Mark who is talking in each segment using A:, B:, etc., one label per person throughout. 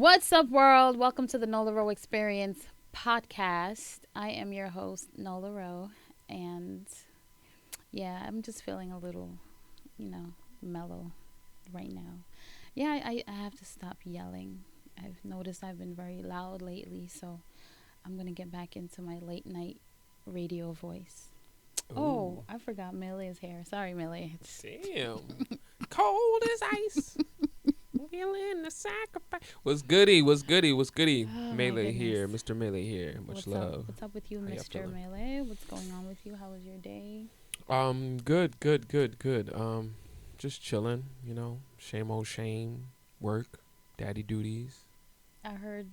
A: What's up, world? Welcome to the Nola Ro Experience Podcast. I am your host, Nola Ro, and yeah, I'm just feeling a little, mellow right now. Yeah, I have to stop yelling. I've noticed I've been very loud lately, so I'm going to get back into my late night radio voice.
B: Ooh.
A: Oh, I forgot Melee is here. Sorry, Melee.
B: Damn. Cold as ice. Feeling the sacrifice. What's goody?
A: Oh, my
B: Melee here.
A: goodness.
B: Mr. Melee here. Much love.
A: What's up with you,
B: How y'all
A: Mr.
B: feeling?
A: Melee? What's going on with you? How was your day?
B: Good. Just chilling, Shame old shame. Work. Daddy duties.
A: I heard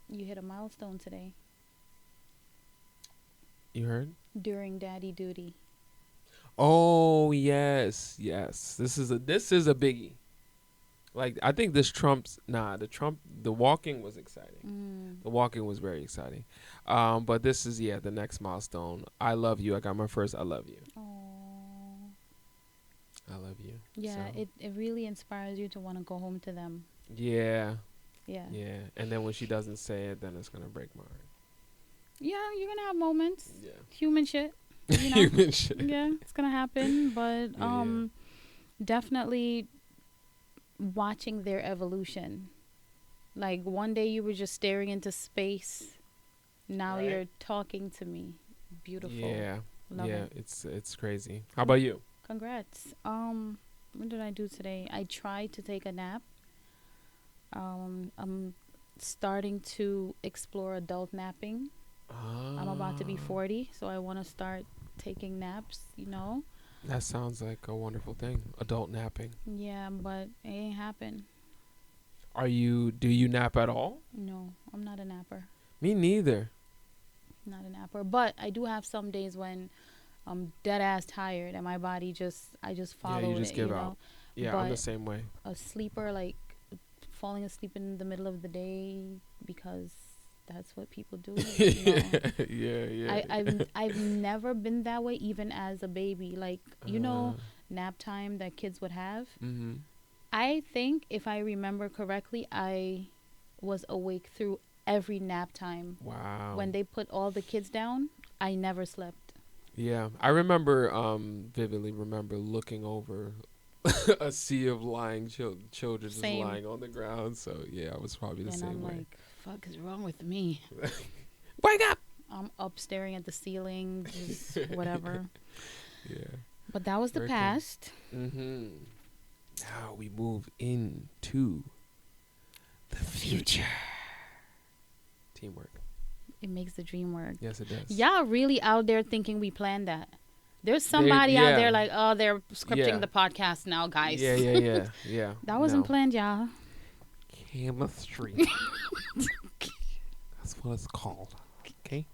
A: you hit a milestone today
B: You heard?
A: during daddy duty.
B: Oh yes. This is a biggie. Like I think this trumps the walking was exciting. The walking was very exciting. But this is the next milestone. I love you. I got my first I love you.
A: Oh.
B: I love you.
A: Yeah,
B: So,
A: it really inspires you to want to go home to them.
B: yeah.
A: Yeah.
B: Yeah. And then when she doesn't say it, then it's gonna break my heart.
A: Yeah, you're going to have moments.
B: Yeah.
A: Human shit.
B: Human shit.
A: Yeah, it's going to happen, but
B: Yeah.
A: definitely watching their evolution. Like one day you were just staring into space. Now
B: Right.
A: you're talking to me. Beautiful.
B: Yeah.
A: Love
B: yeah.
A: it.
B: It's crazy. How about you?
A: Congrats. What did I do today? I tried to take a nap. I'm starting to explore adult napping. I'm about to be 40, so I want to start taking naps.
B: That sounds like a wonderful thing. Adult napping.
A: Yeah, but it ain't happen.
B: Do you nap at all?
A: No, I'm not a napper.
B: Me neither.
A: Not a napper. But I do have some days when I'm dead ass tired and my body I just follow
B: you just
A: it,
B: give out. Yeah, I'm the
A: But
B: same way.
A: a sleeper, like falling asleep in the middle of the day because that's what people do.
B: Yeah.
A: I've never been that way, even as a baby. Like nap time that kids would have.
B: Mm-hmm.
A: I think if I remember correctly, I was awake through every nap time.
B: Wow.
A: When they put all the kids down, I never slept.
B: Yeah, I remember vividly remember looking over a sea of lying children just
A: Same.
B: lying on the ground. So yeah, I was probably the
A: And
B: same
A: I'm
B: way.
A: like, fuck is wrong with me?
B: Wake up!
A: I'm up staring at the ceiling, just whatever.
B: Yeah.
A: But that was the
B: Working.
A: past.
B: Mm-hmm. Now we move into the future. Teamwork.
A: It makes the dream work.
B: Yes, it does.
A: Y'all really out there thinking we planned that. There's somebody out there like, oh, they're scripting the podcast now, guys.
B: Yeah.
A: That wasn't
B: No.
A: planned, y'all.
B: Chemistry. That's what it's called. Okay.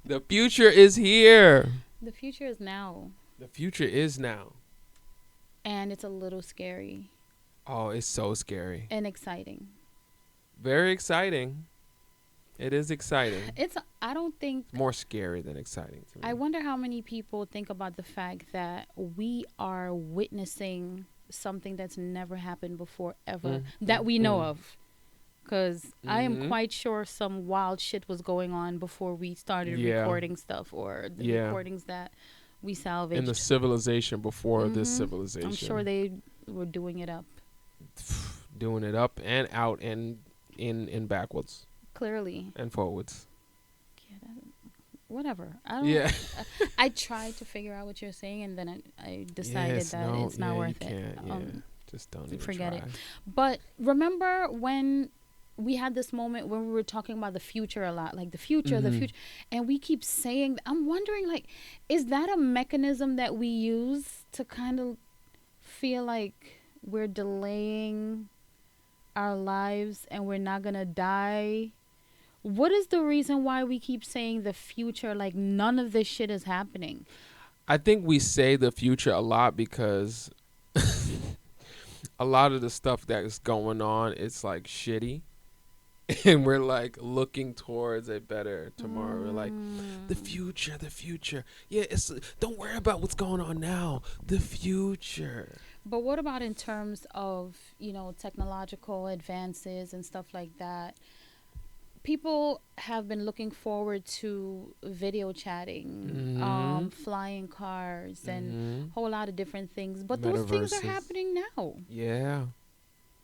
B: The future is here.
A: The future is now.
B: The future is now.
A: And it's a little scary
B: Oh, it's so scary.
A: and exciting.
B: Very exciting. It is exciting.
A: I don't think,
B: More scary than exciting to me.
A: I wonder how many people think about the fact that we are witnessing something that's never happened before ever that we know of. Because I am quite sure some wild shit was going on before we started recording stuff, or the recordings that we salvaged.
B: In the civilization before this civilization.
A: I'm sure they were doing it up.
B: Doing it up and out and in backwards
A: Clearly.
B: and forwards.
A: Yeah, whatever. I don't.
B: Yeah.
A: I tried to figure out what you're saying, and then I decided that it's not worth it.
B: Just don't even
A: forget
B: try.
A: it. But remember when we had this moment when we were talking about the future a lot, like the future, and we keep saying, I'm wondering, like, is that a mechanism that we use to kind of feel like we're delaying our lives and we're not gonna die? What is the reason why we keep saying the future, like none of this shit is happening?
B: I think we say the future a lot because a lot of the stuff that is going on, it's like shitty. and we're like looking towards a better tomorrow. We're like, the future. Yeah, don't worry about what's going on now. The future.
A: But what about in terms of, technological advances and stuff like that? People have been looking forward to video chatting, flying cars, and a whole lot of different things. But those things are happening now.
B: Yeah.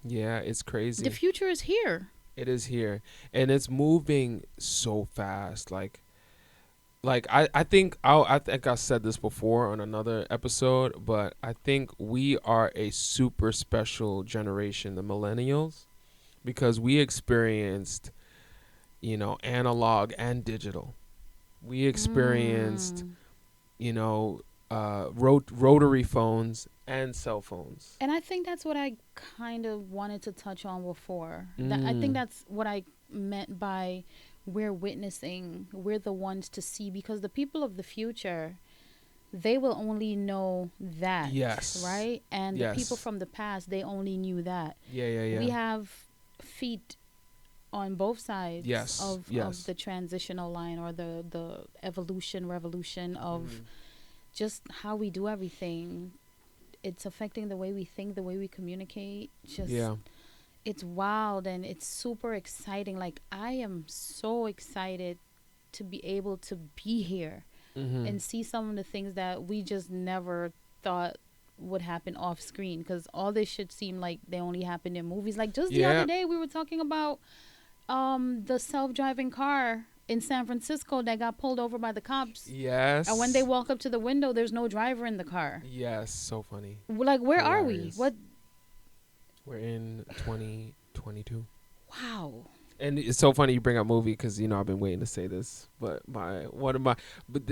B: Yeah, it's crazy.
A: The future is here.
B: It is here. And it's moving so fast. I think I said this before on another episode, but I think we are a super special generation, the millennials, because we experienced, analog and digital. We experienced, rotary phones and cell phones.
A: And I think that's what I kind of wanted to touch on before. I think that's what I meant by we're the ones to see, because the people of the future, they will only know that.
B: Yes.
A: Right? And the people from the past, they only knew that.
B: Yeah.
A: We have feet on both sides of the transitional line, or the revolution of just how we do everything. It's affecting the way we think, the way we communicate. It's wild and it's super exciting. Like, I am so excited to be able to be here and see some of the things that we just never thought would happen off screen, because all this shit seemed like they only happened in movies. Like, just the other day we were talking about the self-driving car in San Francisco that got pulled over by the cops.
B: Yes.
A: And when they walk up to the window, there's no driver in the car.
B: Yes, so funny.
A: Like, where are we? What?
B: We're in 2022.
A: Wow.
B: And it's so funny you bring up movie, because I've been waiting to say this, but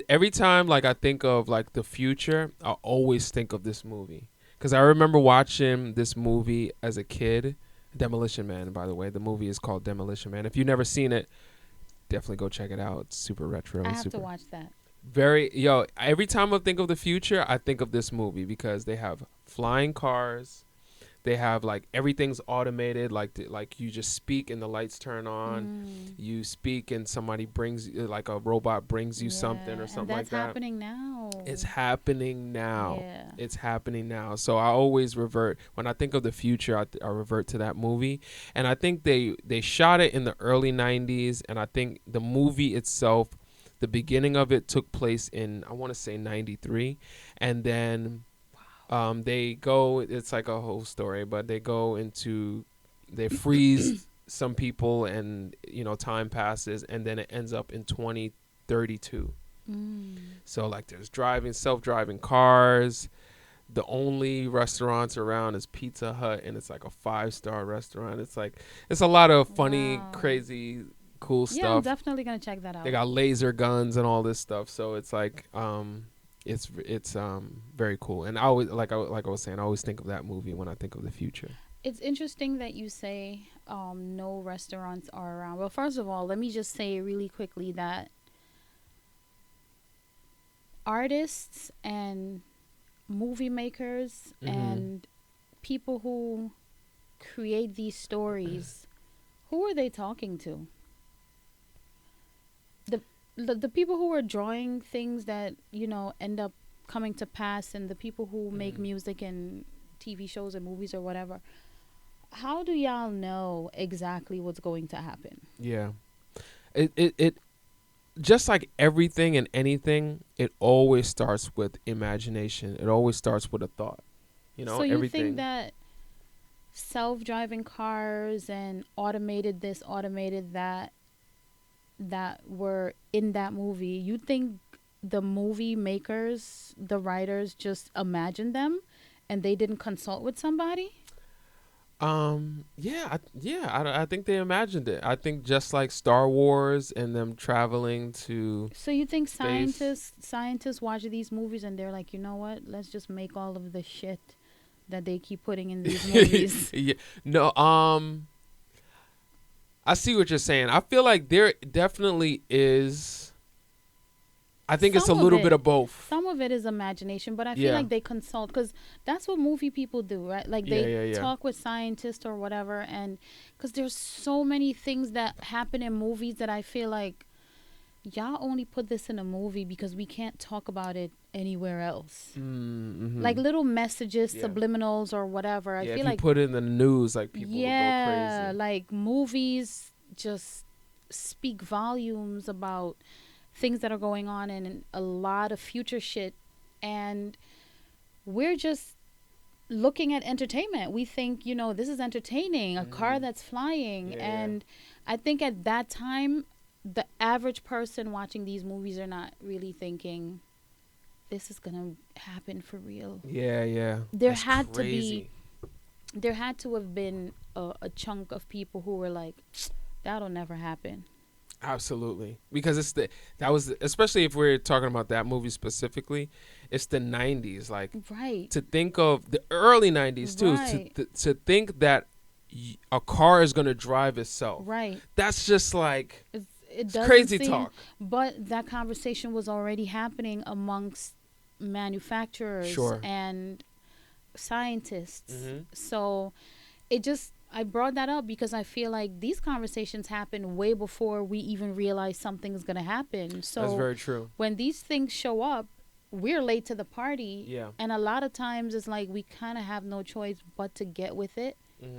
B: every time like I think of like the future, I always think of this movie, because I remember watching this movie as a kid. Demolition Man, by the way. The movie is called Demolition Man. If you've never seen it, definitely go check it out. It's super retro.
A: I have to watch that.
B: Every time I think of the future, I think of this movie, because they have flying cars. They have like everything's automated, like you just speak and the lights turn on. You speak and somebody brings, like a robot brings you something or something like that.
A: That's happening now.
B: It's happening now.
A: Yeah.
B: It's happening now. So I always revert, when I think of the future, I revert to that movie. And I think they shot it in the early 90s, and I think the movie itself, the beginning of it took place in, I want to say 93, and then they go, it's like a whole story, but they freeze some people, and time passes, and then it ends up in 2032. So like there's self-driving cars. The only restaurants around is Pizza Hut, and it's like a 5-star restaurant. It's a lot of funny, crazy, cool stuff.
A: Yeah, I'm definitely gonna check that out.
B: They got laser guns and all this stuff, so it's like it's very cool. And I always, like I was saying, I always think of that movie when I think of the future.
A: It's interesting that you say no restaurants are around. Well, first of all, let me just say really quickly that artists and movie makers and people who create these stories, who are they talking to? The people who are drawing things that end up coming to pass, and the people who make music and TV shows and movies or whatever, how do y'all know exactly what's going to happen?
B: Yeah, it just like everything and anything, it always starts with imagination. It always starts with a thought.
A: So you
B: everything.
A: think that self-driving cars and automated this, automated that were in that movie, you think the movie makers, the writers, just imagined them and they didn't consult with somebody?
B: I think they imagined it. I think just like Star Wars and them traveling to
A: So you think
B: space.
A: scientists watch these movies and they're like, you know what, let's just make all of the shit that they keep putting in these movies?
B: Yeah. No, I see what you're saying. I feel like there definitely is. I think it's a
A: Some of
B: little
A: it.
B: bit of both.
A: Some of it is imagination, but I feel
B: Yeah.
A: like they consult, because that's what movie people do, right? Like they
B: Yeah.
A: talk with scientists or whatever, and because there's so many things that happen in movies that I feel like y'all only put this in a movie because we can't talk about it anywhere else.
B: Mm-hmm.
A: Like little messages,
B: Yeah.
A: subliminals or whatever. I
B: Yeah,
A: feel
B: if
A: like
B: you put it in the news, like people will go crazy.
A: like movies just speak volumes about things that are going on and a lot of future shit, and we're just looking at entertainment. We think, this is entertaining, a car that's flying.
B: Yeah.
A: And I think at that time, the average person watching these movies are not really thinking this is gonna happen for real.
B: Yeah.
A: There
B: That's
A: had
B: crazy.
A: there had to have been a chunk of people who were like, that'll never happen.
B: Absolutely, because especially if we're talking about that movie specifically, it's the 90s. Like,
A: Right.
B: to think of the early 90s too,
A: Right.
B: to think that a car is gonna drive itself.
A: Right.
B: That's just like
A: It
B: it's
A: doesn't
B: crazy
A: seem,
B: talk.
A: But that conversation was already happening amongst manufacturers
B: Sure.
A: and scientists.
B: Mhm.
A: So I brought that up because I feel like these conversations happen way before we even realize something's going to happen. So
B: That's very true.
A: when these things show up, we're late to the party.
B: Yeah.
A: And a lot of times it's like we kind of have no choice but to get with it,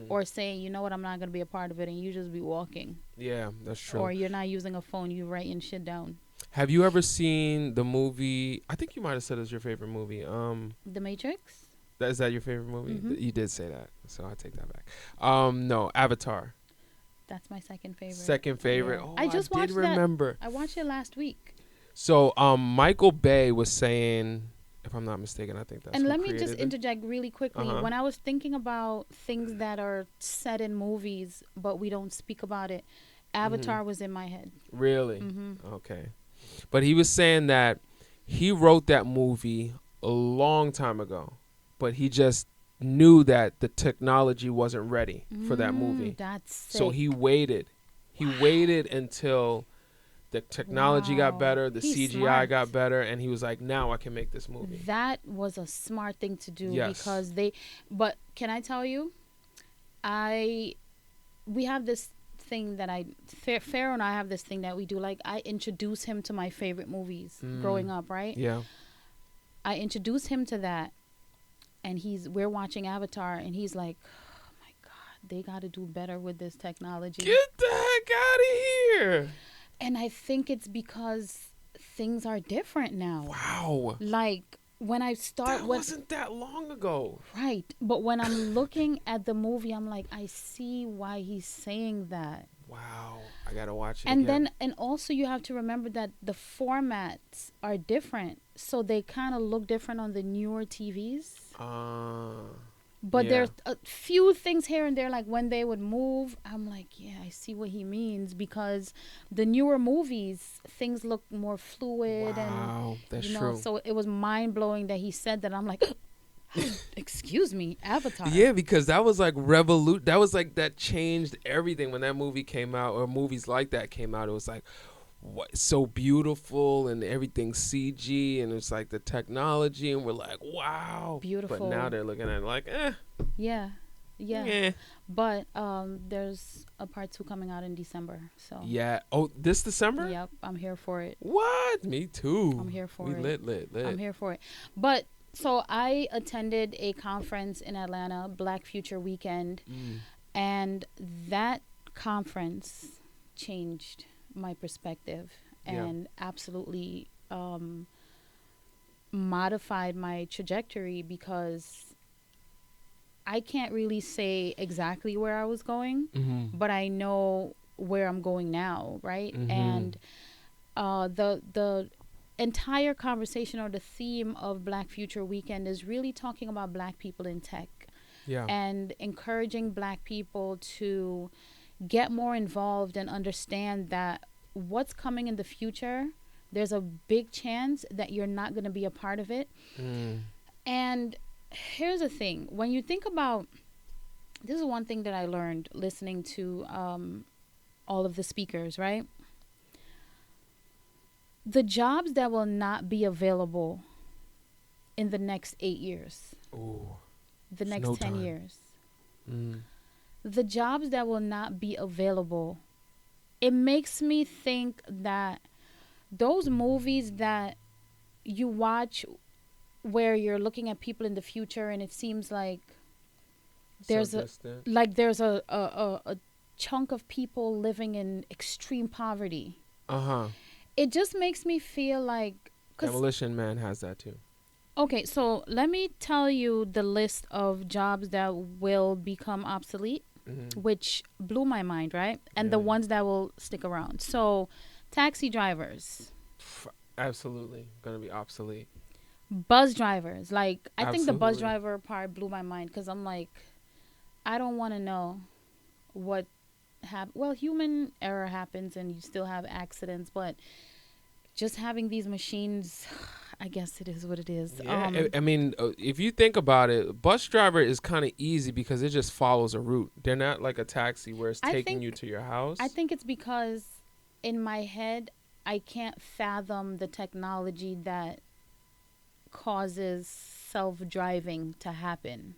A: or saying, you know what, I'm not going to be a part of it, and you just be walking.
B: Yeah, that's true.
A: Or you're not using a phone, you're writing shit down.
B: Have you ever seen the movie? I think you might have said it was your favorite movie.
A: The Matrix?
B: Is that your favorite movie?
A: Mhm.
B: You did say that, so I take that back. No, Avatar.
A: That's my second favorite.
B: Second favorite.
A: Yeah.
B: Oh,
A: I just
B: did
A: watched
B: remember.
A: I watched it last week.
B: So, Michael Bay was saying, if I'm not mistaken, I think that's.
A: And
B: who
A: let me just
B: created it.
A: interject really quickly.
B: Uh-huh.
A: When I was thinking about things that are set in movies, but we don't speak about it, Avatar was in my head.
B: Really?
A: Mm-hmm.
B: Okay. But he was saying that he wrote that movie a long time ago, but he just knew that the technology wasn't ready for that movie.
A: That's sick.
B: So he waited. He waited until the technology got
A: Wow.
B: better, the
A: He's
B: CGI
A: smart.
B: got better, and he was like, now I can make this movie.
A: That was a smart thing to do.
B: Yes.
A: Because but can I tell you, we have this thing that Pharaoh and I have this thing that we do. Like, I introduce him to my favorite movies growing up, right?
B: Yeah.
A: I introduced him to that, and we're watching Avatar, and he's like, oh my God, they got to do better with this technology.
B: Get the heck out of here.
A: And I think it's because things are different now.
B: Wow.
A: Like, when I start
B: That wasn't that long ago.
A: Right. But when I'm looking at the movie, I'm like, I see why he's saying that.
B: Wow. I got to watch it
A: And
B: again.
A: and also you have to remember that the formats are different. So they kind of look different on the newer TVs. But
B: Yeah.
A: there's a few things here and there, like when they would move, I'm like, yeah, I see what he means, because the newer movies, things look more fluid.
B: Wow,
A: and
B: that's true.
A: So it was mind blowing that he said that. I'm like, excuse me, Avatar.
B: Yeah, because that was like that was like, that changed everything when that movie came out, or movies like that came out. It was like, what, so beautiful, and everything's CG, and it's like the technology, and we're like, wow,
A: Beautiful.
B: But now they're looking at it like,
A: Yeah.
B: eh.
A: But there's a part 2 coming out in December. So
B: Yeah. Oh, this December?
A: Yep, I'm here for it.
B: What? Me too.
A: I'm here for
B: we
A: it.
B: Lit.
A: I'm here for it. But so I attended a conference in Atlanta, Black Future Weekend, and that conference changed my perspective and absolutely modified my trajectory, because I can't really say exactly where I was going, but I know where I'm going now, right? And the entire conversation, or the theme of Black Future Weekend, is really talking about Black people in tech.
B: Yeah.
A: And encouraging Black people to get more involved and understand that what's coming in the future, there's a big chance that you're not going to be a part of it. And here's the thing. When you think about, this is one thing that I learned listening to all of the speakers, right? The jobs that will not be available in the next 8 years,
B: Ooh,
A: the
B: it's
A: next
B: no
A: 10
B: time.
A: years,
B: Mm.
A: the jobs that will not be available, it makes me think that those movies that you watch where you're looking at people in the future and it seems like there's
B: So
A: a
B: distant.
A: a chunk of people living in extreme poverty.
B: Uh-huh.
A: It just makes me feel like, cause
B: Demolition Man has that too.
A: okay, so let me tell you the list of jobs that will become obsolete,
B: Mm-hmm.
A: which blew my mind, right? And the
B: Really?
A: ones that will stick around. So, taxi drivers,
B: Absolutely gonna be obsolete.
A: bus drivers. Like, I think the bus
B: Absolutely.
A: driver part blew my mind because I'm like, I don't want to know what happened. Well, human error happens and you still have accidents, but just having these machines, I guess it is what it is.
B: Yeah, I mean, if you think about it, bus driver is kind of easy because it just follows a route. They're not like a taxi where it's
A: I
B: taking
A: think
B: you to your house.
A: I think it's because in my head I can't fathom the technology that causes self-driving to happen.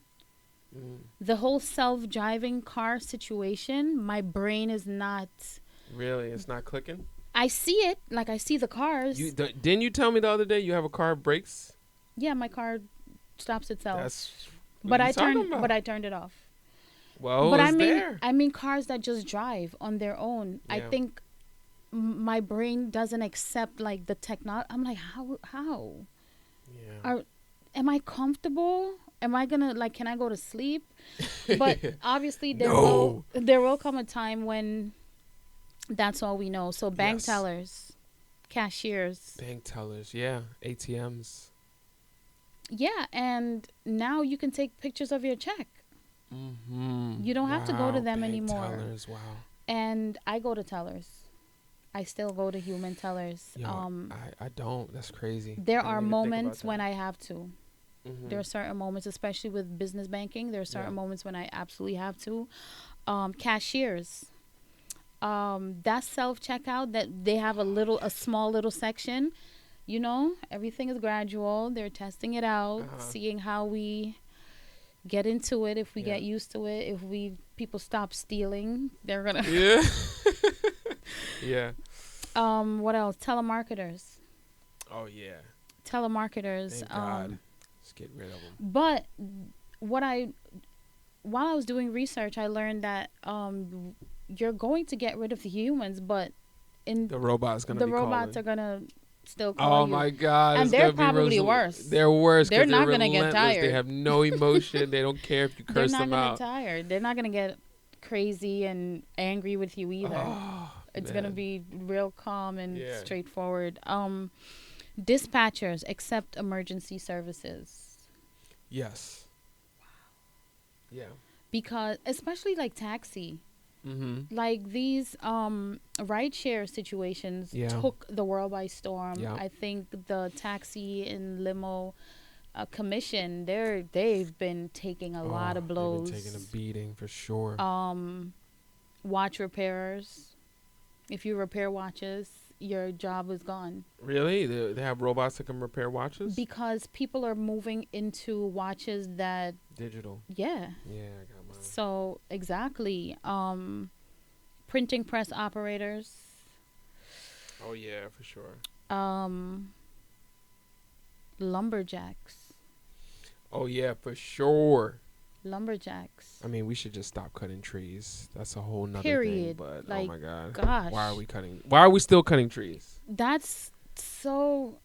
B: Mm.
A: The whole self-driving car situation, my brain is not.
B: Really, it's not clicking.
A: I see it, like I see the cars.
B: Didn't you tell me the other day you have a car brakes?
A: Yeah, my car stops itself.
B: That's what
A: But
B: you
A: I
B: talking
A: turned
B: about.
A: but I turned it off.
B: Well,
A: But
B: it's there.
A: I mean cars that just drive on their own. I
B: Yeah.
A: think my brain doesn't accept like the technology. I'm like, how
B: Yeah.
A: are am I comfortable? Am I gonna like? Can I go to sleep? But obviously,
B: No.
A: there will come a time when that's all we know. So bank
B: Yes.
A: tellers, cashiers,
B: Bank tellers, yeah, ATMs.
A: yeah, and now you can take pictures of your check.
B: Mm-hmm.
A: You don't have to go to them
B: bank
A: anymore.
B: Tellers, wow.
A: And I go to tellers. I still go to human tellers.
B: Yo, I don't. That's crazy.
A: There
B: I
A: are
B: didn't even think
A: moments
B: about
A: when
B: that.
A: I have to.
B: Mhm.
A: There are certain moments, especially with business banking. There are certain
B: Yeah.
A: moments when I absolutely have to. Cashiers. That self checkout that they have a small little section. You know, everything is gradual. They're testing it out,
B: Uh-huh.
A: seeing how we get into it. If we
B: Yeah.
A: get used to it, if people stop stealing, they're gonna.
B: Yeah. Yeah.
A: What else? Telemarketers.
B: Oh yeah.
A: Telemarketers.
B: Thank God. Let's get rid of them.
A: But while I was doing research, I learned that you're going to get rid of the humans, but
B: The robot's gonna
A: the
B: be
A: robots
B: calling.
A: are gonna still call
B: Oh
A: you.
B: my God!
A: And
B: it's
A: they're
B: gonna be
A: probably worse.
B: They're worse. 'Cause
A: They're not gonna get
B: relentless. They
A: tired.
B: have no emotion. They don't care if you
A: They're
B: curse
A: not
B: them
A: gonna
B: out.
A: tired. They're not gonna get crazy and angry with you either.
B: Oh,
A: It's
B: man.
A: gonna be real calm and
B: Yeah.
A: straightforward. Dispatchers accept emergency services
B: Yes. Yeah.
A: because, especially like taxi.
B: Mm-hmm.
A: Like these rideshare situations
B: Yeah.
A: took the world by storm.
B: Yeah.
A: I think the taxi and limo commission, they've been taking a lot of blows.
B: They've been taking a beating for sure.
A: Watch repairers, if you repair watches, your job is gone
B: Really? They have robots that can repair watches?
A: because people are moving into watches that
B: Digital.
A: yeah.
B: Yeah, I got mine.
A: So exactly. Printing press operators.
B: Oh yeah, for sure.
A: Lumberjacks.
B: Oh yeah, for sure.
A: Lumberjacks.
B: I mean, we should just stop cutting trees. That's a whole nother
A: Period.
B: thing. But
A: Like,
B: oh my God,
A: gosh.
B: Why are we still cutting trees?
A: That's so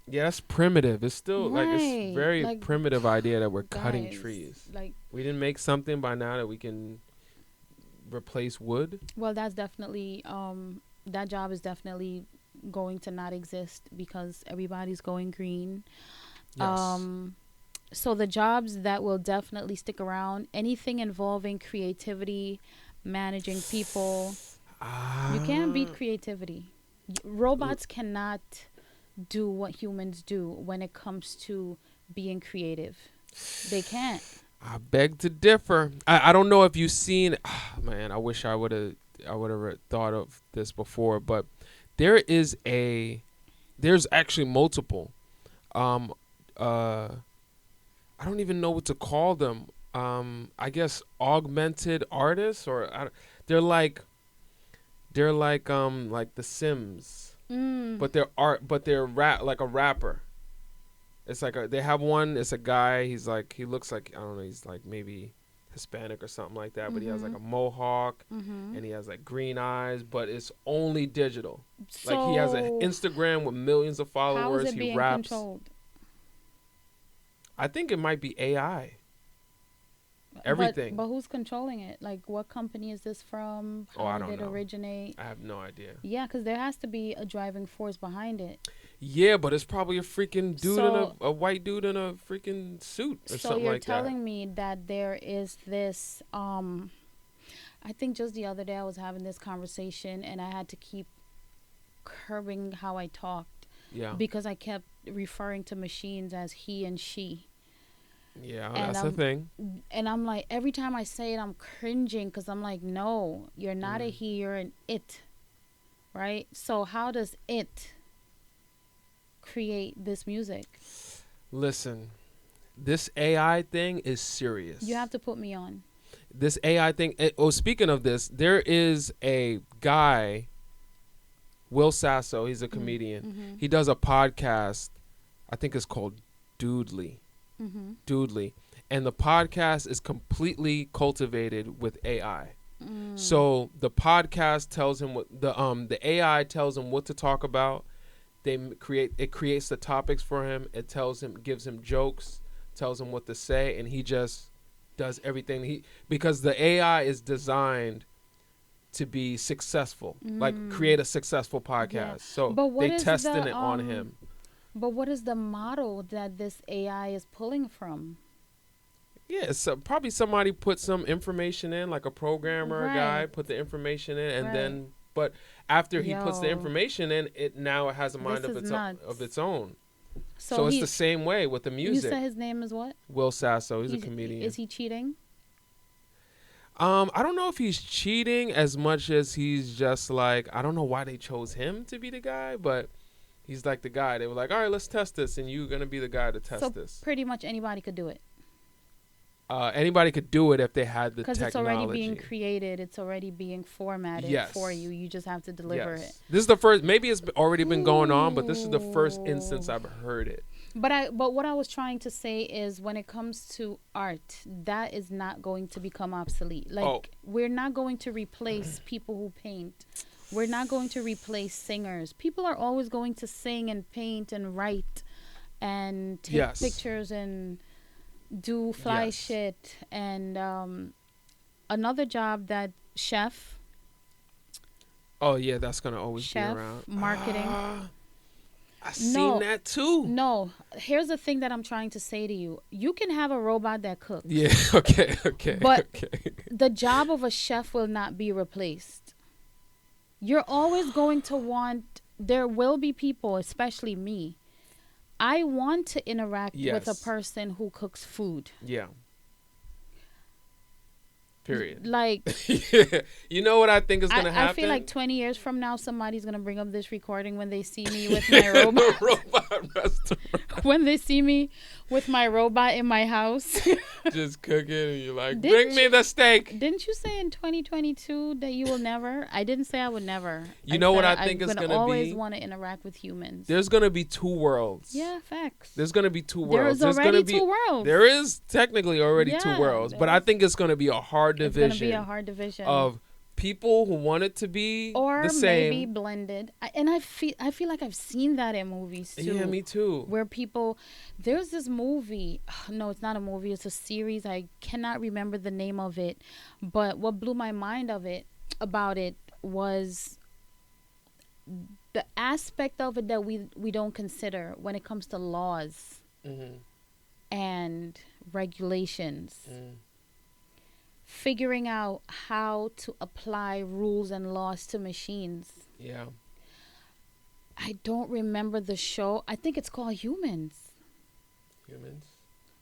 B: Yeah, that's primitive. It's still like
A: Right.
B: it's very
A: Like,
B: primitive idea that we're cutting
A: guys,
B: trees.
A: Like,
B: We didn't make something by now that we can replace wood.
A: well, that's definitely that job is definitely going to not exist because everybody's going green.
B: Yes.
A: So the jobs that will definitely stick around, anything involving creativity, managing people, you can't beat creativity. Robots cannot do what humans do when it comes to being creative. They can't.
B: I beg to differ. I don't know if you've seen. Man, I wish I would have thought of this before. But there is a there's actually multiple. Um, I don't even know what to call them. I guess augmented artists, or they're like the Sims, but they're art, but they're like a rapper. It's like they have one. It's a guy. He looks like, I don't know. He's like maybe Hispanic or something like that. But he has like a mohawk, and he has like green eyes. But it's only digital.
A: So
B: like he has an Instagram with millions of followers.
A: How is it
B: he
A: being
B: raps.
A: controlled?
B: I think it might be AI. Everything.
A: But who's controlling it? Like, what company is this from?
B: I
A: How
B: don't
A: did it
B: know.
A: originate?
B: I have no idea.
A: Yeah, because there has to be a driving force behind it.
B: Yeah, but it's probably a freaking dude
A: So-
B: in a white dude in a freaking suit or
A: So
B: something
A: you're
B: like that.
A: telling me that there is this, I think just the other day I was having this conversation and I had to keep curbing how I talked
B: Yeah.
A: because I kept referring to machines as he and she.
B: Yeah,
A: And
B: that's the thing.
A: And I'm like, every time I say it, I'm cringing because I'm like, no, you're not a he, you're an it, right? So how does it create this music?
B: Listen, this AI thing is serious.
A: You have to put me on.
B: This AI thing. Speaking of this, there is a guy, Will Sasso. He's a comedian. He does a podcast. I think it's called Doodly. Doodly, and the podcast is completely cultivated with AI. So the podcast tells him what the AI tells him what to talk about. It creates the topics for him. It gives him jokes, tells him what to say, and he just does everything. Because the AI is designed to be successful, like create a successful podcast.
A: Yeah.
B: So
A: But what
B: they
A: is
B: testing
A: the,
B: it on him.
A: But what is the model that this AI is pulling from?
B: Yeah, so probably somebody put some information in, like a programmer guy put the information in, and then, but after he puts the information in, it has a mind of its own. So it's the same way with the music.
A: You said his name is what?
B: Will Sasso. He's a comedian.
A: Is he cheating?
B: I don't know if he's cheating as much as he's just like, I don't know why they chose him to be the guy, but he's like the guy. They were like, all right, let's test this, and you're going to be the guy to test this.
A: So pretty much anybody could do it.
B: Anybody could do it if they had the technology.
A: Because it's already being created. It's already being formatted for you. You just have to deliver it.
B: This is the first. Maybe it's already been going on, but this is the first instance I've heard it.
A: But what I was trying to say is when it comes to art, that is not going to become obsolete. Like, we're not going to replace people who paint. We're not going to replace singers. People are always going to sing and paint and write and take pictures and do fly shit. And another job that chef.
B: Oh, yeah, that's going to always be around.
A: Marketing.
B: I've seen that too.
A: No, here's the thing that I'm trying to say to you. You can have a robot that cooks.
B: Yeah, okay.
A: But the job of a chef will not be replaced. You're always going to want, there will be people, especially me. I want to interact with a person who cooks food.
B: Yeah. Period.
A: Like,
B: you know what I think is going to happen?
A: I feel like 20 years from now, somebody's going to bring up this recording when they see me with my robot.
B: Robot restaurant.
A: When they see me with my robot in my house.
B: Just cooking and you're like, bring me the steak.
A: Didn't you say in 2022 that you will never? I didn't say I would never.
B: You know what I think is going to be?
A: I always want to interact with humans.
B: There's going to be two worlds.
A: Yeah, facts.
B: There's going to be two worlds.
A: There's already two worlds.
B: There is technically already two worlds. But I think it's going to be a hard division.
A: It's going to be a hard division.
B: Of people who want it to be
A: or
B: the same.
A: Maybe blended. I feel like I've seen that in movies too.
B: Yeah, me too.
A: Where people, there's this movie. No, it's not a movie. It's a series. I cannot remember the name of it. But what blew my mind about it was the aspect of it that we don't consider when it comes to laws and regulations. Figuring out how to apply rules and laws to machines.
B: Yeah.
A: I don't remember the show. I think it's called Humans.
B: Humans?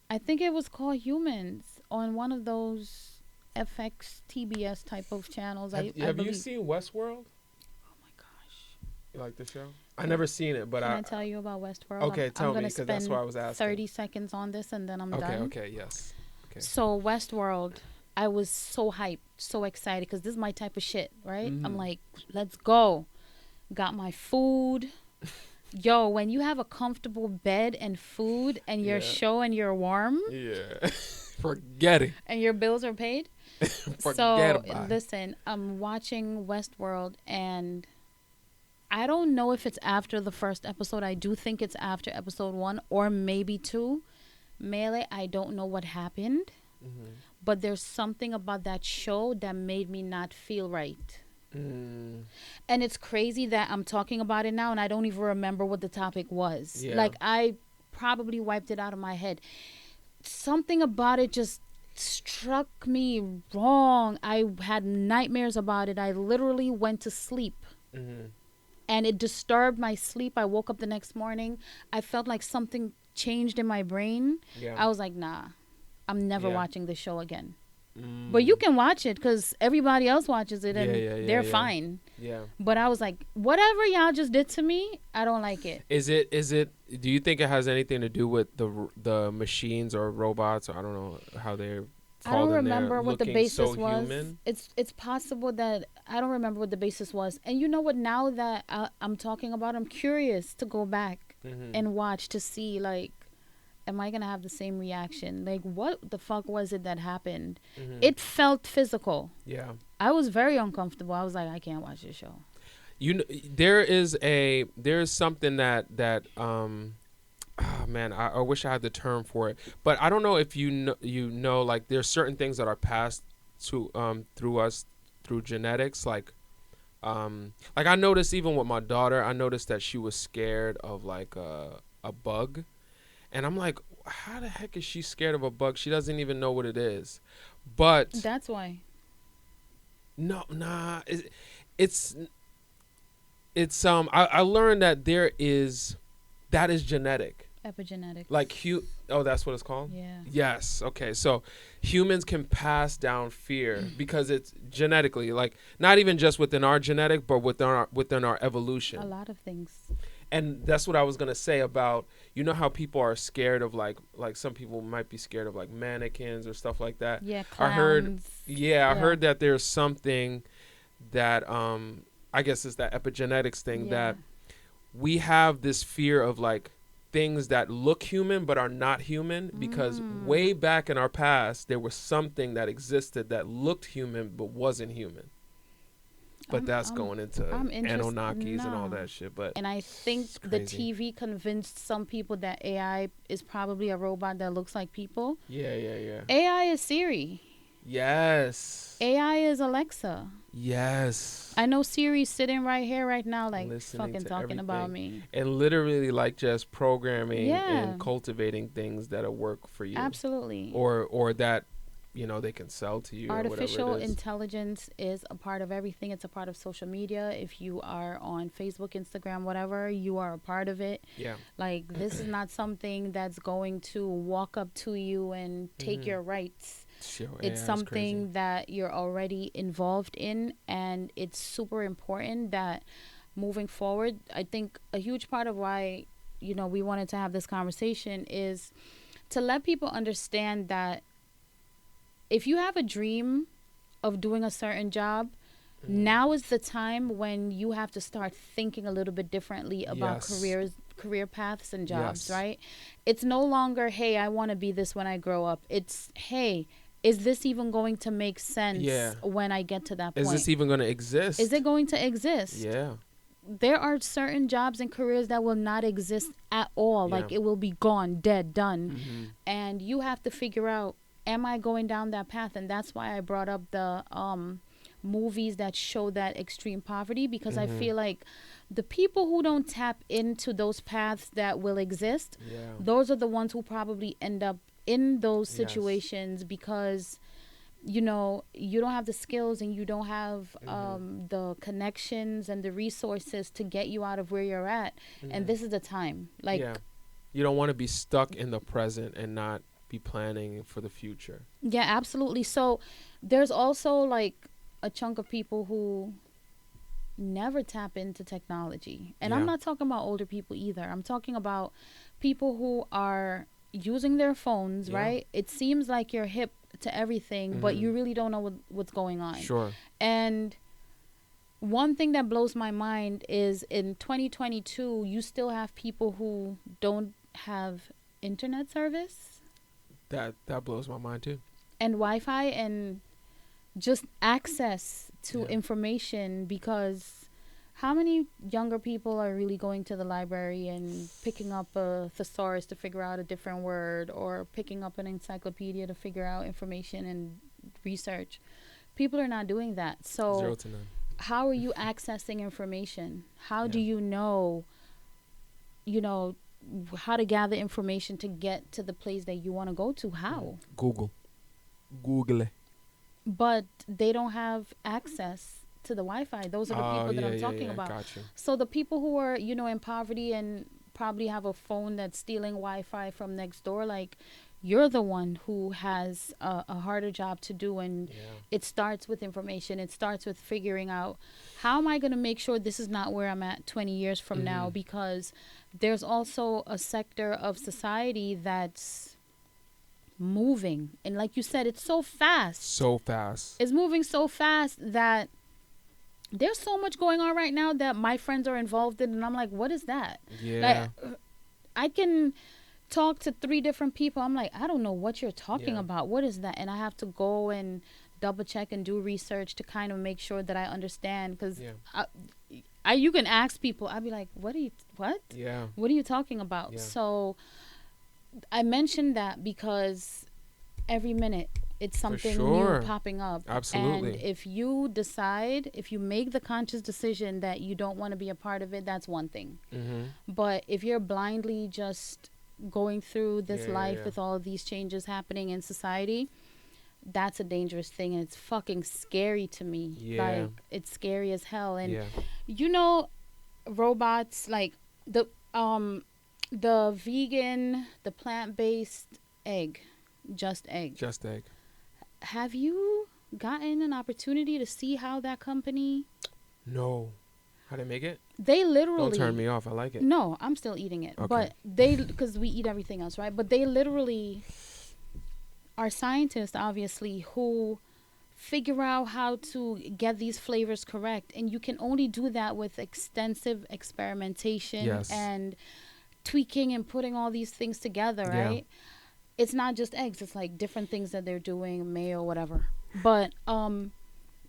A: I think it was called Humans on one of those FX TBS type of channels.
B: Have you seen Westworld?
A: Oh my gosh.
B: You like the show? I never seen it, but
A: Can I tell you about Westworld?
B: Okay, tell
A: I'm
B: me,
A: gonna
B: because that's
A: spend
B: what I was asking.
A: 30 seconds on this and then I'm done.
B: Okay, yes. Okay.
A: So Westworld, I was so hyped, so excited because this is my type of shit, right? I'm like, let's go. Got my food. Yo, when you have a comfortable bed and food and your show and you're warm.
B: Yeah. Forget it.
A: And your bills are paid.
B: Forget about it.
A: Listen, I'm watching Westworld and I don't know if it's after the first episode. I do think it's after episode 1 or maybe 2. Melee, I don't know what happened. But there's something about that show that made me not feel right. And it's crazy that I'm talking about it now and I don't even remember what the topic was.
B: Yeah.
A: Like, I probably wiped it out of my head. Something about it just struck me wrong. I had nightmares about it. I literally went to sleep. And it disturbed my sleep. I woke up the next morning. I felt like something changed in my brain. I was like, nah, I'm never watching this show again. But you can watch it because everybody else watches it and they're fine. Yeah. But I was like, whatever y'all just did to me, I don't like it.
B: Is it? Do you think it has anything to do with the machines or robots? Or I don't know how they're
A: I don't remember what the basis
B: so
A: was.
B: Human?
A: It's possible that I don't remember what the basis was. And you know what? Now that I'm talking about, I'm curious to go back and watch to see, like, am I going to have the same reaction? Like, what the fuck was it that happened? It felt physical. Yeah. I was very uncomfortable. I was like, I can't watch this show.
B: You know, there's something that oh man, I wish I had the term for it, but I don't know if you know, like, there's certain things that are passed to through us through genetics, like I noticed even with my daughter, I noticed that she was scared of like a bug. And I'm like, how the heck is she scared of a bug? She doesn't even know what it is. But
A: that's why.
B: No, nah. It's I learned that that is genetic.
A: Epigenetics.
B: Like that's what it's called?
A: Yeah.
B: Yes. Okay. So humans can pass down fear because it's genetically, like, not even just within our genetic, but within our evolution.
A: A lot of things.
B: And that's what I was going to say about, you know how people are scared of like some people might be scared of like mannequins or stuff like that.
A: Yeah, clowns.
B: I heard that there's something that I guess it's that epigenetics thing that we have this fear of like things that look human but are not human because way back in our past there was something that existed that looked human but wasn't human. But that's going into Anunnakis and all that shit. And
A: I think the TV convinced some people that AI is probably a robot that looks like people.
B: Yeah.
A: AI is Siri.
B: Yes.
A: AI is Alexa.
B: Yes.
A: I know Siri's sitting right here right now, like,
B: listening
A: fucking talking
B: everything.
A: about me.
B: And literally like just programming and cultivating things that'll work for you.
A: Absolutely.
B: Or that, you know, they can sell to you.
A: Artificial intelligence is a part of everything. It's a part of social media. If you are on Facebook, Instagram, whatever, you are a part of it. Yeah. Like, this is not something that's going to walk up to you and take your rights. Sure. It's something that you're already involved in, and it's super important that moving forward, I think a huge part of why, you know, we wanted to have this conversation is to let people understand that if you have a dream of doing a certain job, now is the time when you have to start thinking a little bit differently about career paths and jobs, right? It's no longer, hey, I want to be this when I grow up. It's, hey, is this even going to make sense when I get to that point?
B: Is this even going to exist?
A: Is it going to exist?
B: Yeah.
A: There are certain jobs and careers that will not exist at all. Like, it will be gone, dead, done. And you have to figure out, am I going down that path? And that's why I brought up the movies that show that extreme poverty, because I feel like the people who don't tap into those paths that will exist, those are the ones who probably end up in those situations because, you know, you don't have the skills and you don't have the connections and the resources to get you out of where you're at. And this is the time. Like,
B: you don't want to be stuck in the present and not be planning for the future.
A: Yeah, absolutely. So there's also like a chunk of people who, never tap into technology. And
B: Yeah.
A: I'm not talking about older people either. I'm talking about people who are using their phones,
B: Yeah.
A: right? It seems like you're hip to everything, but you really don't know what's going on.
B: Sure.
A: And one thing that blows my mind is in 2022, you still have people who don't have internet service
B: That blows my mind too.
A: and Wi-Fi and just access to
B: Yeah.
A: information, because how many younger people are really going to the library and picking up a thesaurus to figure out a different word, or picking up an encyclopedia to figure out information and research? People are not doing that. So
B: 0 to none.
A: how are you accessing information? How do
B: Yeah.
A: you know, how to gather information to get to the place that you want to go to? How?
B: Google it.
A: But they don't have access to the Wi-Fi. Those are the people that I'm talking about.
B: Got you.
A: So the people who are, in poverty and probably have a phone that's stealing Wi-Fi from next door, like, you're the one who has a harder job to do. And it starts with information. It starts with figuring out, how am I going to make sure this is not where I'm at 20 years from now? Because there's also a sector of society that's moving. And like you said, it's so fast.
B: So fast.
A: It's moving so fast that there's so much going on right now that my friends are involved in. And I'm like, what is that?
B: Yeah.
A: Like, I can talk to 3 different people. I'm like, I don't know what you're talking about. What is that? And I have to go and double check and do research to kind of make sure that I understand. Because you can ask people. I'd be like, what?
B: Yeah.
A: What are you talking about?
B: Yeah.
A: So I mentioned that because every minute it's something new popping up.
B: Absolutely.
A: And if you make the conscious decision that you don't want to be a part of it, that's one thing. But if you're blindly just going through this life with all of these changes happening in society, that's a dangerous thing, and it's fucking scary to me. Like, it's scary as hell. And robots, like the vegan, the plant-based egg, Just Egg. Have you gotten an opportunity to see how that company?
B: No. How they make it?
A: They literally...
B: Don't turn me off. I like it.
A: No, I'm still eating it.
B: Okay.
A: But because we eat everything else, right? But they literally are scientists, obviously, who figure out how to get these flavors correct. And you can only do that with extensive experimentation and tweaking and putting all these things together, right? It's not just eggs. It's like different things that they're doing, mayo, whatever. But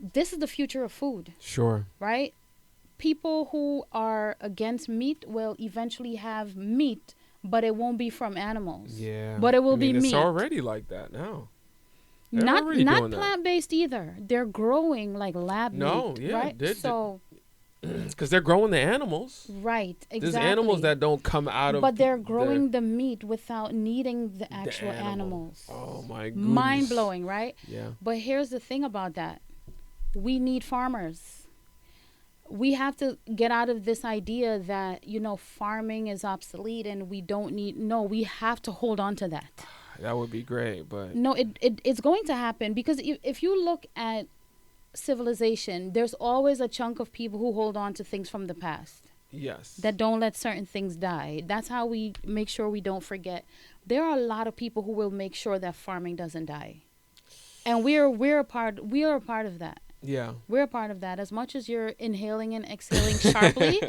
A: this is the future of food.
B: Sure.
A: Right? People who are against meat will eventually have meat, but it won't be from animals.
B: Yeah.
A: But it will be meat.
B: It's already like that now. They're
A: Not plant-based either. They're growing like lab meat, right?
B: Because they're growing the animals.
A: Right, exactly.
B: There's animals that don't come out of...
A: But they're growing the meat without needing the actual animals.
B: Oh, my goodness.
A: Mind-blowing, right?
B: Yeah.
A: But here's the thing about that. We need farmers. We have to get out of this idea that, farming is obsolete and we don't need... No, we have to hold on to that.
B: That would be great, but...
A: No, it's going to happen, because if you look at civilization, there's always a chunk of people who hold on to things from the past.
B: Yes.
A: That don't let certain things die. That's how we make sure we don't forget. There are a lot of people who will make sure that farming doesn't die. And we're a part of that.
B: Yeah.
A: We're a part of that. As much as you're inhaling and exhaling sharply,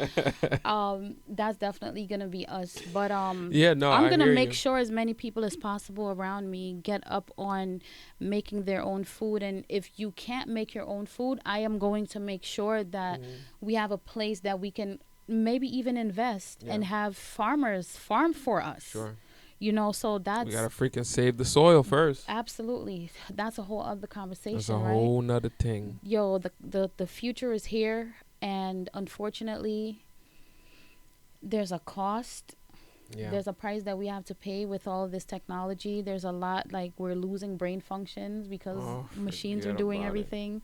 A: that's definitely going to be us. But I'm going to make sure as many people as possible around me get up on making their own food. And if you can't make your own food, I am going to make sure that we have a place that we can maybe even invest and have farmers farm for us.
B: Sure.
A: So that's...
B: We got to freaking save the soil first.
A: Absolutely. That's a whole other conversation,
B: That's a whole nother thing.
A: Yo, the future is here, and unfortunately, there's a cost. Yeah. There's a price that we have to pay with all of this technology. There's a lot, like, we're losing brain functions because machines are doing everything.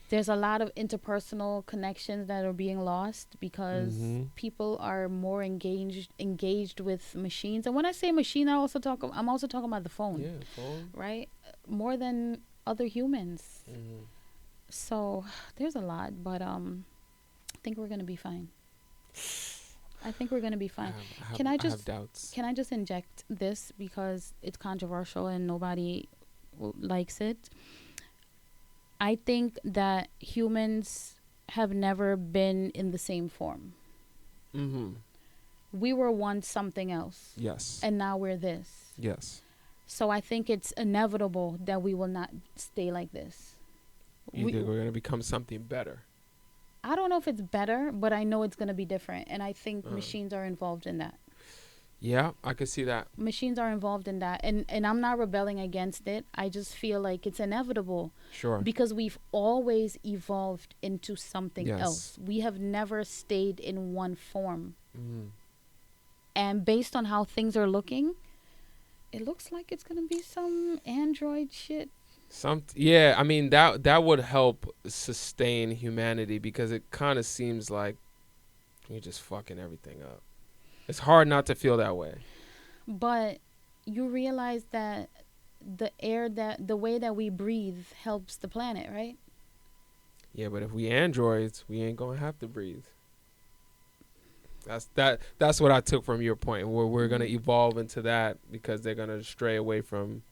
A: There's a lot of interpersonal connections that are being lost because people are more engaged with machines. And when I say machine, I'm also talking about the phone.
B: Yeah, phone.
A: Right? More than other humans. So there's a lot, but think we're gonna be fine. I think we're gonna be fine.
B: I have doubts.
A: Can I just inject this because it's controversial and nobody likes it? I think that humans have never been in the same form.
B: Mm-hmm.
A: We were once something else.
B: Yes.
A: And now we're this.
B: Yes.
A: So I think it's inevitable that we will not stay like this.
B: You think we're going to become something better?
A: I don't know if it's better, but I know it's going to be different. And I think machines are involved in that.
B: Yeah, I could see that.
A: Machines are involved in that. And I'm not rebelling against it. I just feel like it's inevitable.
B: Sure.
A: Because we've always evolved into something else. We have never stayed in one form.
B: Mm-hmm.
A: And based on how things are looking, it looks like it's going to be some Android shit.
B: Yeah, I mean, that would help sustain humanity because it kind of seems like you're just fucking everything up. It's hard not to feel that way.
A: But you realize that the way that we breathe helps the planet, right?
B: Yeah, but if we androids, we ain't gonna have to breathe. That's what I took from your point, where we're gonna evolve into that because they're gonna stray away from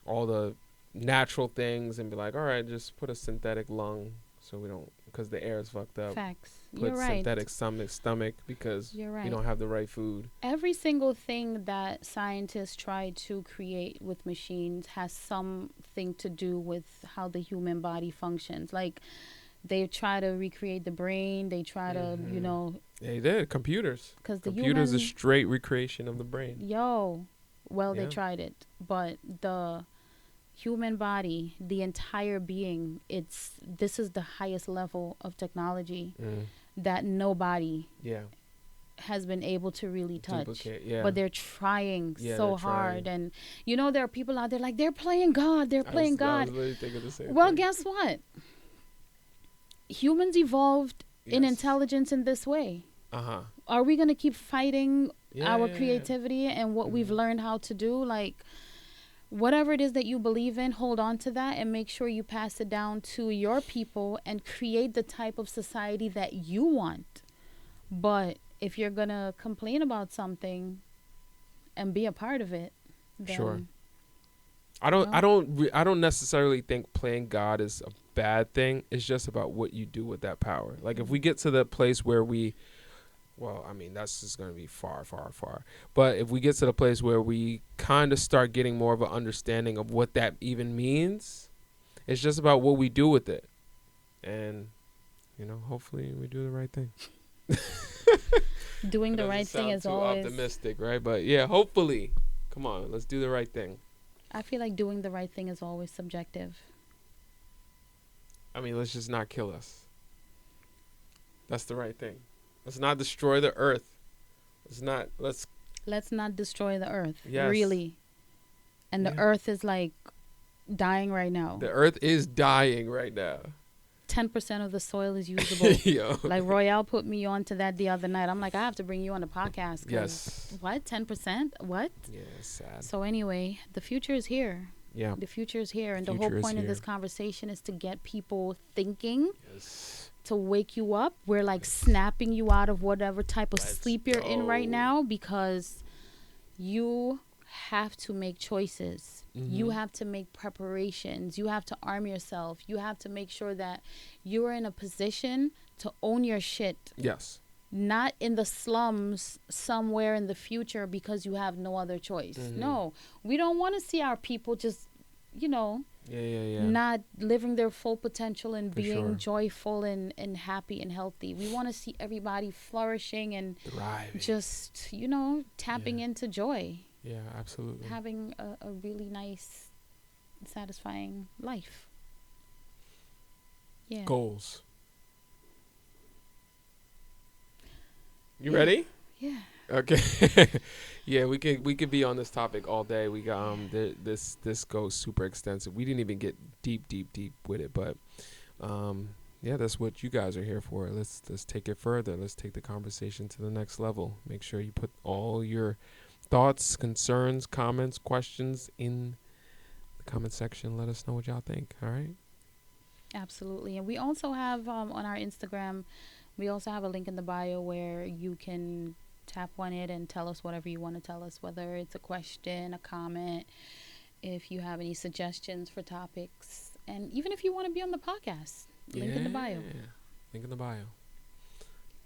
B: all the natural things and be like, all right, just put a synthetic lung so we don't, because the air is fucked up.
A: Facts.
B: Put
A: You're right.
B: synthetic stomach because
A: You're right.
B: you don't have the right food.
A: Every single thing that scientists try to create with machines has something to do with how the human body functions. Like, they try to recreate the brain. They try to,
B: They did. Computers.
A: Because the
B: computers is straight recreation of the brain.
A: They tried it. But the human body, the entire being, this is the highest level of technology that nobody has been able to really touch. But they're trying so hard. And there are people out there like, they're playing God. I was literally thinking the same thing. Guess what? Humans evolved in intelligence in this way. Are we going to keep fighting our creativity and what we've learned how to do? Like, whatever it is that you believe in, hold on to that and make sure you pass it down to your people and create the type of society that you want. But if you're going to complain about something and be a part of it, then
B: sure. I don't necessarily think playing God is a bad thing. It's just about what you do with that power. Like, if we get to the place where that's just going to be far, far, far. But if we get to the place where we kind of start getting more of an understanding of what that even means, it's just about what we do with it. And, hopefully we do the right thing.
A: Doing the right thing is always
B: optimistic, right? But yeah, hopefully. Come on, let's do the right thing.
A: I feel like doing the right thing is always subjective.
B: I mean, let's just not kill us. That's the right thing. Let's not destroy the earth.
A: Let's not destroy the earth.
B: Yes.
A: Really. And the earth is like dying right now.
B: The earth is dying right now.
A: 10% of the soil is usable. Like, Royale put me on to that the other night. I'm like, I have to bring you on the podcast.
B: Yes.
A: What? 10%? What?
B: Yeah, it's sad.
A: So anyway, the future is here.
B: Yeah.
A: The future is here. And the whole point of this conversation is to get people thinking. Yes. To wake you up. We're like snapping you out of whatever type of sleep you're in right now, because you have to make choices. You have to make preparations. You have to arm yourself. You have to make sure that you are in a position to own your shit.
B: Yes.
A: Not in the slums somewhere in the future because you have no other choice. No, we don't want to see our people just, not living their full potential and being joyful and happy and healthy. We want to see everybody flourishing and
B: thriving.
A: Just, tapping into joy.
B: Yeah, absolutely.
A: Having a really nice, satisfying life. Yeah.
B: Goals. You ready?
A: Yeah.
B: Okay. Yeah, we could be on this topic all day. We got this goes super extensive. We didn't even get deep with it, but that's what you guys are here for. Let's take it further. Let's take the conversation to the next level. Make sure you put all your thoughts, concerns, comments, questions in the comment section. Let us know what y'all think. All right.
A: Absolutely. And we also have on our Instagram We also have a link in the bio where you can tap on it and tell us whatever you want to tell us, whether it's a question, a comment, if you have any suggestions for topics, and even if you want to be on the podcast. Link in the bio.
B: Link in the bio.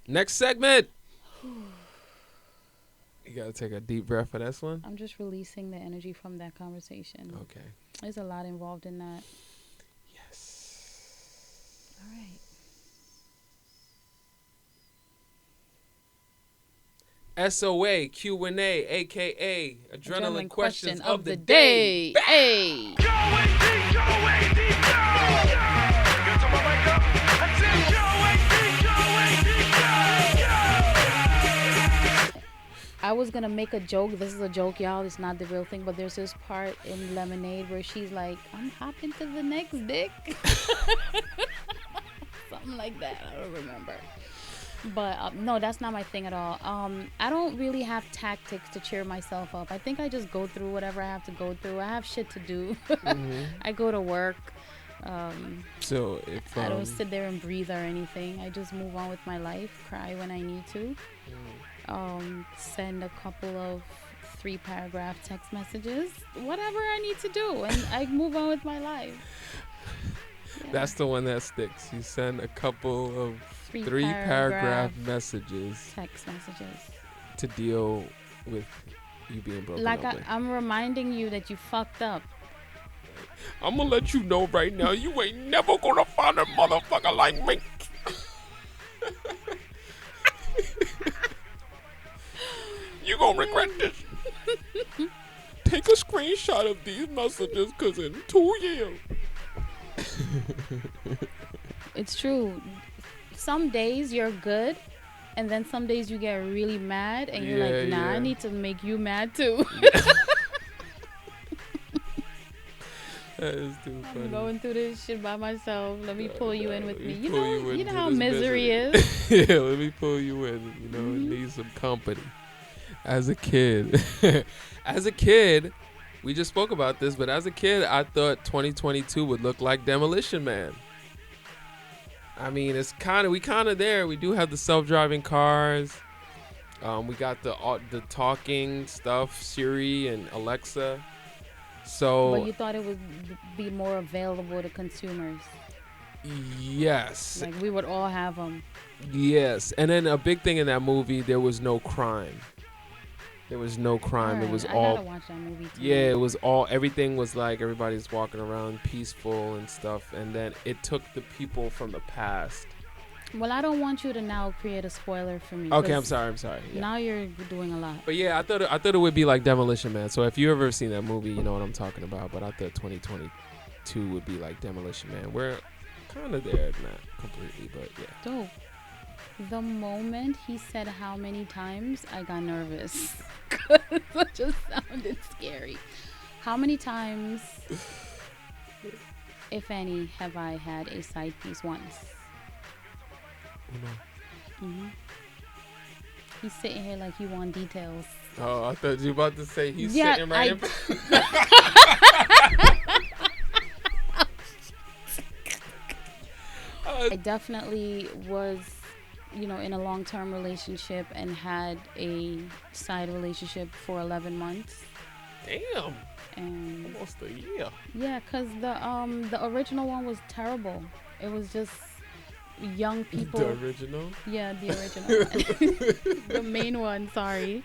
B: Next segment. You got to take a deep breath for this one.
A: I'm just releasing the energy from that conversation.
B: Okay.
A: There's a lot involved in that.
B: Yes.
A: All right.
B: SOA Q&A, a.k.a. Adrenaline Questions of the
A: Day. Hey. I was gonna make a joke. This is a joke, y'all. It's not the real thing, but there's this part in Lemonade where she's like, "I'm hopping to the next dick," something like that. I don't remember. But no, that's not my thing at all. I don't really have tactics to cheer myself up. I think I just go through whatever I have to go through. I have shit to do. I go to work.
B: So if
A: I don't sit there and breathe or anything. I just move on with my life. Cry when I need to. Send a couple of 3-paragraph text messages. Whatever I need to do, and I move on with my life. Yeah.
B: That's the one that sticks. You send a couple of 3-paragraph messages.
A: Text messages.
B: To deal with you being broken
A: like
B: up with.
A: I'm reminding you that you fucked up.
B: I'm gonna let you know right now, you ain't never gonna find a motherfucker like me. You gonna regret this. Take a screenshot of these messages, cause in 2 years.
A: It's true. Some days you're good, and then some days you get really mad, and you're like, nah, I need to make you mad too.
B: That is too funny.
A: I'm going through this shit by myself. Let me pull you in with me. You know how
B: this
A: misery is.
B: Yeah, let me pull you in. You know, need some company. As a kid, we just spoke about this, but as a kid, I thought 2022 would look like Demolition Man. I mean, we kind of there. We do have the self-driving cars. We got the talking stuff, Siri and Alexa. So,
A: but you thought it would be more available to consumers.
B: Yes.
A: Like we would all have them.
B: Yes, and then a big thing in that movie, there was no crime. There was no crime.
A: Right.
B: It was
A: I
B: all.
A: gotta watch that movie too.
B: Yeah, it was all. Everything was like everybody's walking around peaceful and stuff, and then it took the people from the past.
A: Well, I don't want you to now create a spoiler for me.
B: Okay, I'm sorry. Yeah.
A: Now you're doing a lot.
B: But yeah, I thought it would be like Demolition Man. So if you ever seen that movie, you know what I'm talking about. But I thought 2022 would be like Demolition Man. We're kind of there, not completely, but yeah.
A: Dope. The moment he said how many times, I got nervous. It just sounded scary. How many times, if any, have I had a side piece once? Mm-hmm. He's sitting here like you want details.
B: Oh, I thought you were about to say he's sitting right in
A: I definitely was, in a long-term relationship and had a side relationship for 11 months.
B: Damn.
A: And
B: almost a year.
A: Yeah, because the original one was terrible. It was just young people.
B: The original?
A: Yeah, the original. The main one, sorry.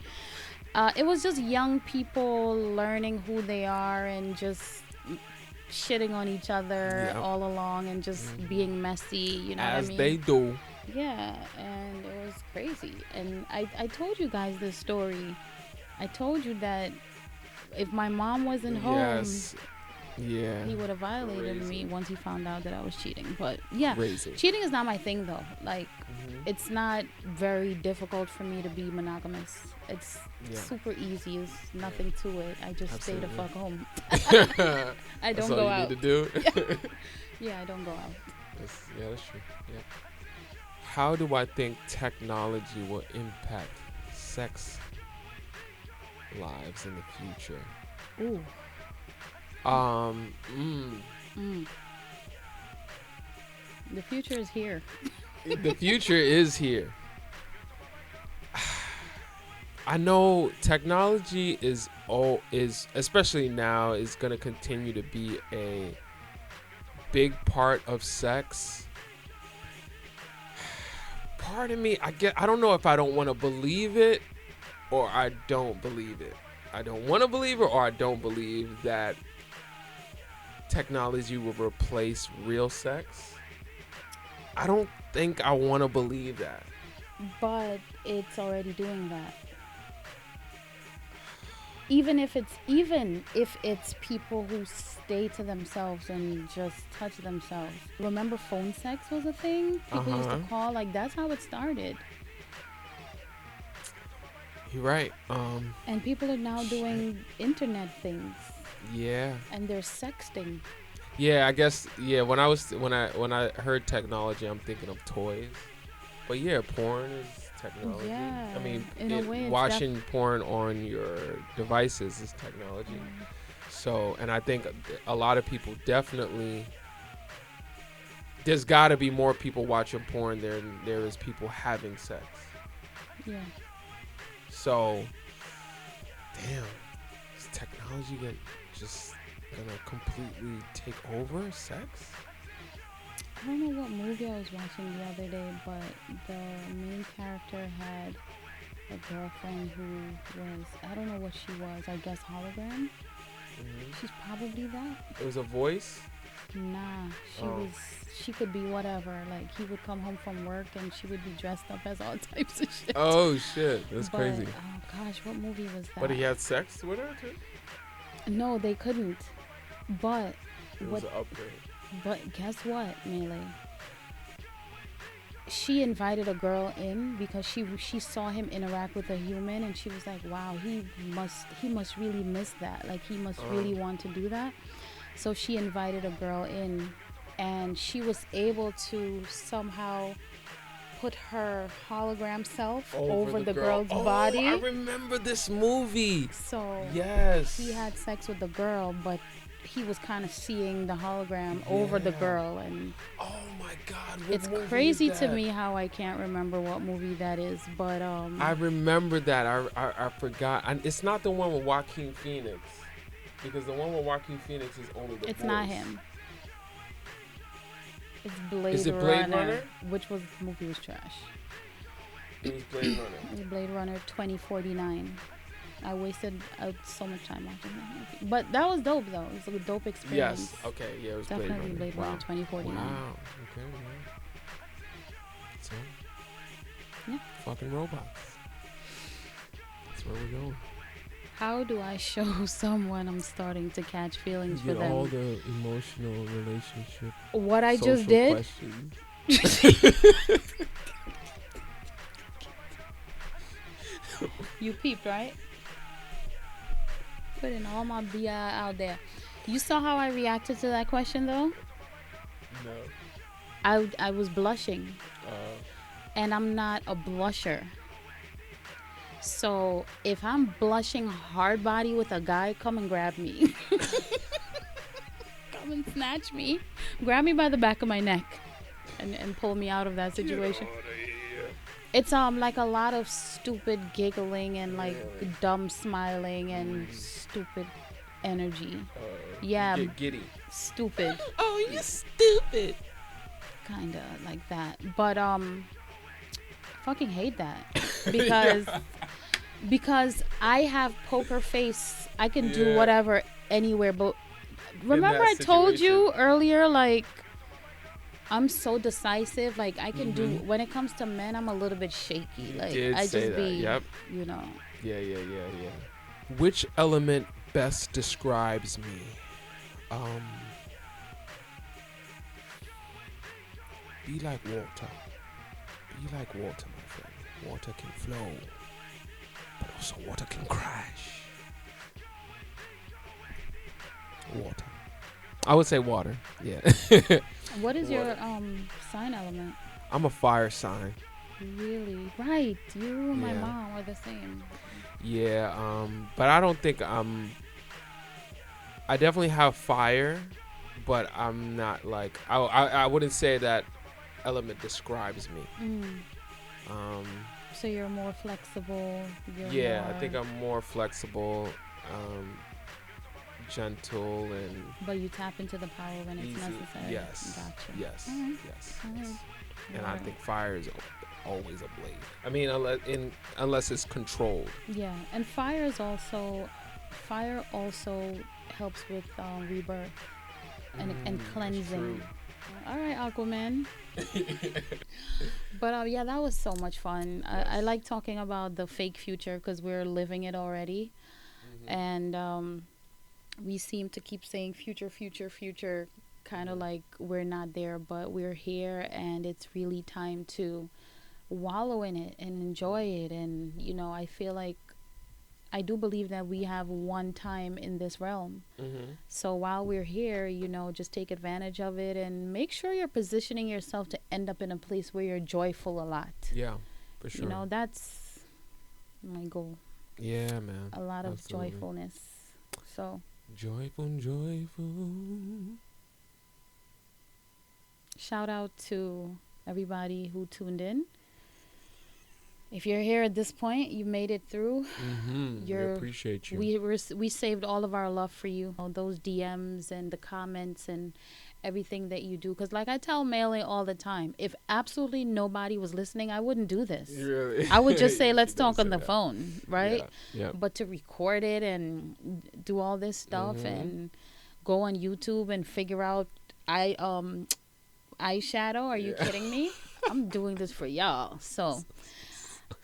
A: It was just young people learning who they are and just shitting on each other all along and just being messy, you know
B: As
A: what I mean?
B: they do.
A: Yeah, and it was crazy. And I told you guys this story. I told you that if my mom wasn't home, he would have violated me once he found out that I was cheating. But yeah, cheating is not my thing though. Like, it's not very difficult for me to be monogamous. It's super easy. There's nothing to it. I just stay the fuck home. I don't go out.
B: That's all you need to do?
A: Yeah, I don't go out.
B: That's true. Yeah. How do I think technology will impact sex lives in the future?
A: Ooh. The future is here.
B: The future is here. I know technology is especially now is going to continue to be a big part of sex. Part of me, I don't know if I don't want to believe it or I don't believe it. I don't want to believe it or I don't believe that technology will replace real sex. I don't think I want to believe that.
A: But it's already doing that. Even if it's people who stay to themselves and just touch themselves. Remember phone sex was a thing? People used to call, like, that's how it started.
B: You're right.
A: And people are now doing internet things.
B: Yeah.
A: And they're sexting.
B: Yeah, I guess. Yeah, when I heard technology, I'm thinking of toys. But yeah, porn is technology.
A: Yeah.
B: I mean,
A: in a way,
B: watching porn on your devices is technology. So, and I think a lot of people definitely. There's got to be more people watching porn than there is people having sex.
A: Yeah.
B: So, damn, is technology gonna completely take over sex?
A: I don't know what movie I was watching the other day, but the main character had a girlfriend who was, I don't know what she was, I guess hologram. She's probably that.
B: It was a voice?
A: Nah, she could be whatever. Like, he would come home from work and she would be dressed up as all types of shit.
B: Oh shit, that's crazy.
A: Oh gosh, what movie was that?
B: But he had sex with her too?
A: No, they couldn't. But
B: it was an upgrade.
A: But guess what, Melee? She invited a girl in because she saw him interact with a human, and she was like, wow, he must really miss that. Like, he must really want to do that. So she invited a girl in, and she was able to somehow put her hologram self over the girl's body.
B: I remember this movie.
A: So
B: yes,
A: he had sex with the girl, but he was kind of seeing the hologram over the girl. And
B: oh my god,
A: it's crazy to me how I can't remember what movie that is, but
B: I remember that. I forgot. And it's not the one with Joaquin Phoenix, because the one with Joaquin Phoenix is only the
A: it's
B: voice.
A: not him. It's Blade
B: Is it Blade
A: Runner,
B: Runner?
A: which was the movie was trash.
B: It was Blade Runner.
A: It was Blade Runner 2049. I wasted so much time watching that movie. But that was dope, though. It was a dope experience.
B: Yes. Okay. Yeah, it was
A: Definitely
B: Blade Runner.
A: Blade Runner 2049.
B: Wow. Okay. Yeah. So.
A: Yeah.
B: Fucking robots. That's where we're going.
A: How do I show someone I'm starting to catch feelings for
B: get
A: them?
B: all the emotional relationship.
A: What I just did.
B: Questions.
A: You peeped, right? Putting all my BI out there. You saw how I reacted to that question, though?
B: No.
A: I was blushing. And I'm not a blusher. So if I'm blushing hard body with a guy, come and grab me. Come and snatch me. Grab me by the back of my neck and pull me out of that situation. It's like a lot of stupid giggling and like dumb smiling and stupid energy. Yeah.
B: Get giddy.
A: Stupid.
B: Oh, you stupid.
A: Kinda like that. But fucking hate that. Because I have poker face. I can do whatever anywhere, but remember I told you earlier, like, I'm so decisive. Like, I can do, when it comes to men, I'm a little bit shaky. Like, I just be, you know.
B: Yeah. Which element best describes me? Be like water. Be like water, my friend. Water can flow, but also water can crash. Water. I would say water. Yeah.
A: What is your sign element?
B: I'm a fire sign.
A: Really? Right. You and my mom are the same.
B: Yeah. But I don't think I definitely have fire, but I'm not like I wouldn't say that element describes me.
A: So you're more flexible.
B: I think I'm more flexible, gentle, and
A: but you tap into the power when it's necessary.
B: Yes.
A: Gotcha.
B: Yes.
A: All right.
B: Yes.
A: All right.
B: And I think fire is always a blade. I mean, unless it's controlled.
A: Yeah, and fire also helps with rebirth and cleansing.
B: True.
A: All right, Aquaman. But yeah, that was so much fun.
B: Yes.
A: I like talking about the fake future because we're living it already, and we seem to keep saying future, future, future, kind of like we're not there, but we're here, and it's really time to wallow in it and enjoy it. And I feel like I do believe that we have one time in this realm. So while we're here, just take advantage of it and make sure you're positioning yourself to end up in a place where you're joyful a lot.
B: Yeah, for sure.
A: That's my goal.
B: Yeah, man.
A: A lot of
B: Absolutely.
A: joyfulness. So
B: joyful.
A: Shout out to everybody who tuned in. If you're here at this point, you made it through.
B: We appreciate you.
A: We saved all of our love for you. Those DMs and the comments and everything that you do. Because like I tell Melee all the time, if absolutely nobody was listening, I wouldn't do this.
B: Really?
A: I would just say, let's talk on the phone, right?
B: Yeah.
A: But to record it and do all this stuff and go on YouTube and figure out eyeshadow, are you kidding me? I'm doing this for y'all. So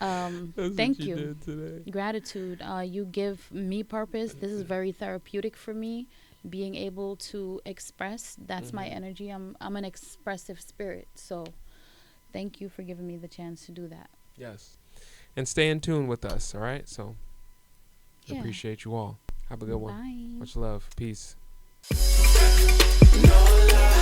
A: thank you.
B: Did today.
A: Gratitude. You give me purpose. This is very therapeutic for me. Being able to express, that's my energy. I'm an expressive spirit. So thank you for giving me the chance to do that.
B: Yes. And stay in tune with us, all right? So appreciate you all. Have a good one.
A: Bye.
B: Much love. Peace.
C: Nola.